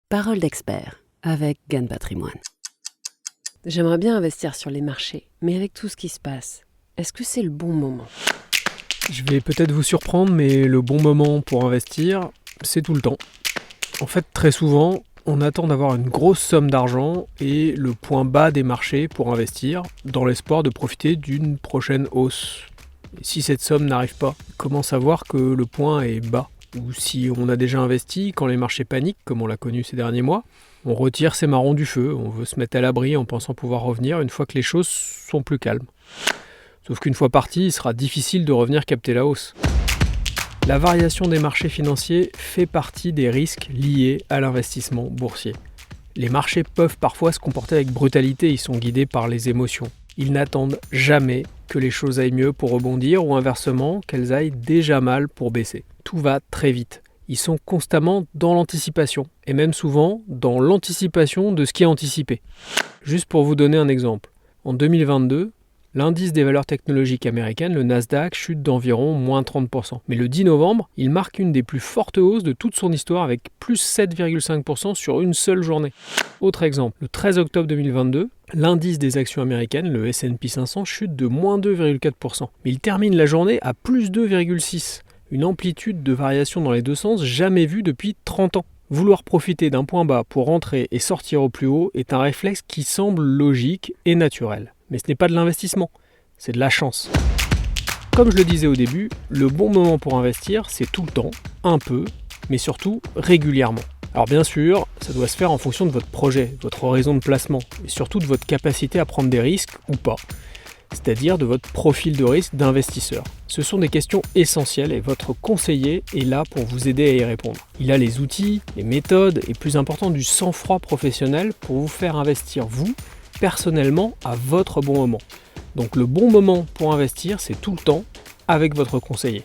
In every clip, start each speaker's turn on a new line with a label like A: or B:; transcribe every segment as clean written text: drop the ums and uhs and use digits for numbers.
A: Parole d'expert avec Gain Patrimoine. J'aimerais bien investir sur les marchés, mais avec tout ce qui se passe, est-ce que c'est le bon moment ?
B: Je vais peut-être vous surprendre, mais le bon moment pour investir, c'est tout le temps. En fait, très souvent, on attend d'avoir une grosse somme d'argent et le point bas des marchés pour investir, dans l'espoir de profiter d'une prochaine hausse. Et si cette somme n'arrive pas, comment savoir que le point est bas ? Ou si on a déjà investi, quand les marchés paniquent, comme on l'a connu ces derniers mois, on retire ses marrons du feu, on veut se mettre à l'abri en pensant pouvoir revenir une fois que les choses sont plus calmes. Sauf qu'une fois parti, il sera difficile de revenir capter la hausse. La variation des marchés financiers fait partie des risques liés à l'investissement boursier. Les marchés peuvent parfois se comporter avec brutalité, ils sont guidés par les émotions. Ils n'attendent jamais que les choses aillent mieux pour rebondir ou inversement, qu'elles aillent déjà mal pour baisser. Tout va très vite. Ils sont constamment dans l'anticipation, et même souvent dans l'anticipation de ce qui est anticipé. Juste pour vous donner un exemple, en 2022, l'indice des valeurs technologiques américaines, le Nasdaq, chute d'environ moins 30%. Mais le 10 novembre, il marque une des plus fortes hausses de toute son histoire avec plus 7,5% sur une seule journée. Autre exemple, le 13 octobre 2022, l'indice des actions américaines, le S&P 500, chute de moins 2,4%. Mais il termine la journée à plus 2,6%. Une amplitude de variation dans les deux sens jamais vue depuis 30 ans. Vouloir profiter d'un point bas pour rentrer et sortir au plus haut est un réflexe qui semble logique et naturel. Mais ce n'est pas de l'investissement, c'est de la chance. Comme je le disais au début, le bon moment pour investir, c'est tout le temps, un peu, mais surtout régulièrement. Alors bien sûr, ça doit se faire en fonction de votre projet, votre horizon de placement, et surtout de votre capacité à prendre des risques ou pas, c'est-à-dire de votre profil de risque d'investisseur. Ce sont des questions essentielles et votre conseiller est là pour vous aider à y répondre. Il a les outils, les méthodes et plus important du sang-froid professionnel pour vous faire investir vous, personnellement, à votre bon moment. Donc le bon moment pour investir, c'est tout le temps avec votre conseiller.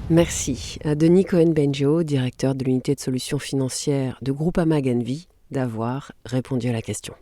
A: Merci à Denis Cohen-Benjo, directeur de l'unité de solutions financières de Groupama Genvi, d'avoir répondu à la question.